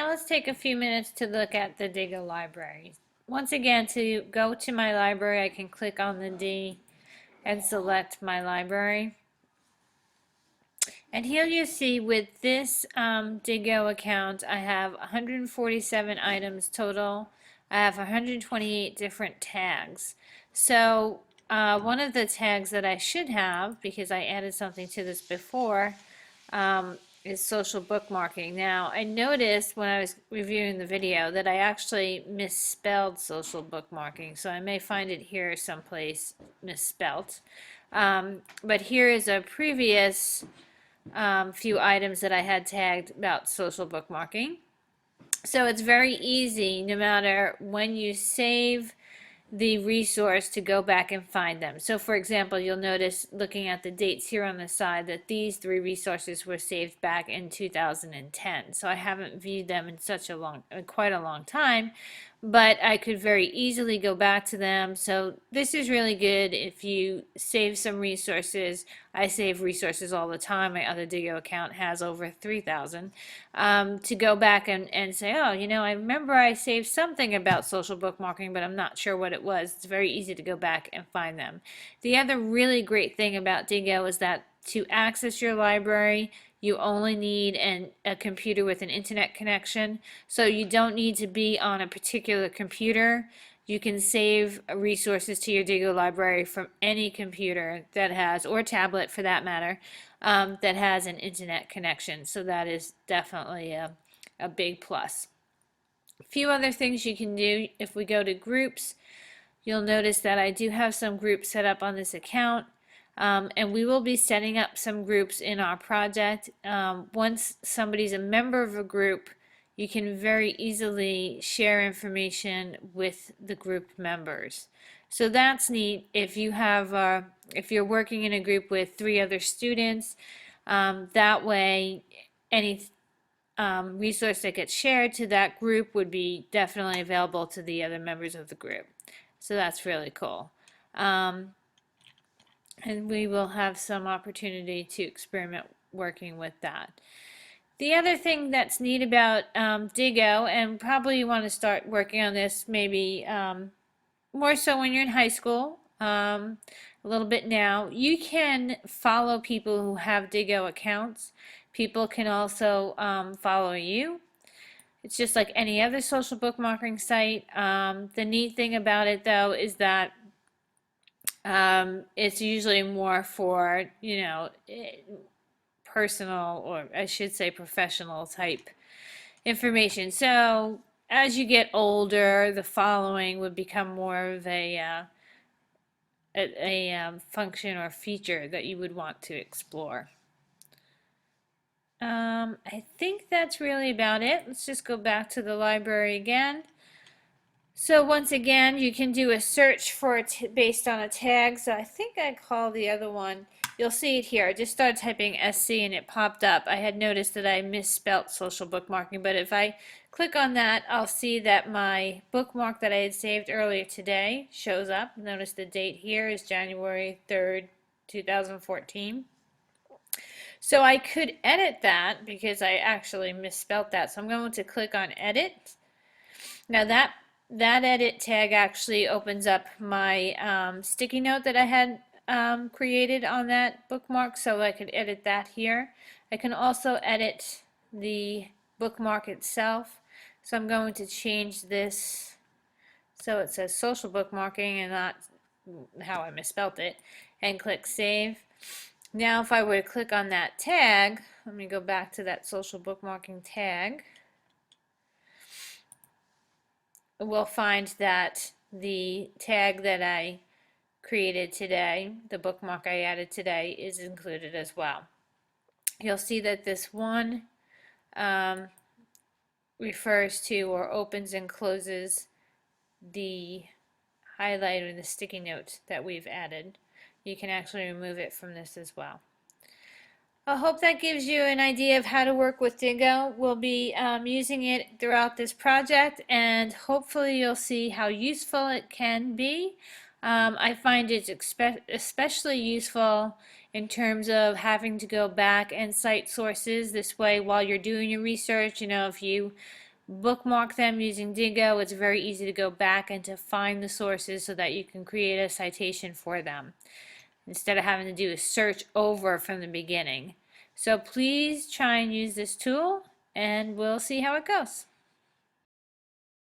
Now let's take a few minutes to look at the Diigo Library. Once again, to go to my library, I can click on the D and select my library. And here you see with this Diigo account, I have 147 items total. I have 128 different tags. So one of the tags that I should have, because I added something to this before, is social bookmarking. Now, I noticed when I was reviewing the video that I actually misspelled social bookmarking, so I may find it here someplace misspelt. But here is a previous few items that I had tagged about social bookmarking. So it's very easy, no matter when you save the resource, to go back and find them. So for example, you'll notice looking at the dates here on the side that these 3 resources were saved back in 2010. So I haven't viewed them in quite a long time, but I could very easily go back to them. So this is really good if you save some resources. I save resources all the time. My other Diigo account has over 3,000. To go back and say, oh, I remember I saved something about social bookmarking, but I'm not sure what it was. It's very easy to go back and find them. The other really great thing about Diigo is that to access your library, you only need a computer with an internet connection. So you don't need to be on a particular computer. You can save resources to your Diigo library from any computer that has, or tablet for that matter, that has an internet connection. So that is definitely a big plus. A few other things you can do. If we go to groups, you'll notice that I do have some groups set up on this account. And we will be setting up some groups in our project. Once somebody's a member of a group, you can very easily share information with the group members. So that's neat. If you're working in a group with 3 other students, that way any resource that gets shared to that group would be definitely available to the other members of the group. So that's really cool. And we will have some opportunity to experiment working with that. The other thing that's neat about Diigo, and probably you want to start working on this maybe more so when you're in high school, a little bit now, you can follow people who have Diigo accounts. People can also follow you. It's just like any other social bookmarking site. The neat thing about it though is that it's usually more for, personal, or I should say professional type information. So as you get older, the following would become more of a function or feature that you would want to explore. I think that's really about it. Let's just go back to the library again. So once again, you can do a search for it based on a tag. So I think I call the other one, you'll see it here. I just started typing SC and it popped up. I had noticed that I misspelt social bookmarking, but if I click on that, I'll see that my bookmark that I had saved earlier today shows up. Notice the date here is January 3rd, 2014. So I could edit that because I actually misspelt that. So I'm going to click on edit. Now that edit tag actually opens up my sticky note that I had created on that bookmark, so I could edit that here. I can also edit the bookmark itself. So I'm going to change this so it says social bookmarking and not how I misspelt it, and click save. Now if I were to click on that tag, let me go back to that social bookmarking tag, we'll find that the tag that I created today, the bookmark I added today, is included as well. You'll see that this one refers to or opens and closes the highlight or the sticky note that we've added. You can actually remove it from this as well. I hope that gives you an idea of how to work with Diigo. We'll be using it throughout this project, and hopefully you'll see how useful it can be. I find it especially useful in terms of having to go back and cite sources. This way, while you're doing your research, if you bookmark them using Diigo. It's very easy to go back and to find the sources so that you can create a citation for them instead of having to do a search over from the beginning. So please try and use this tool, and we'll see how it goes.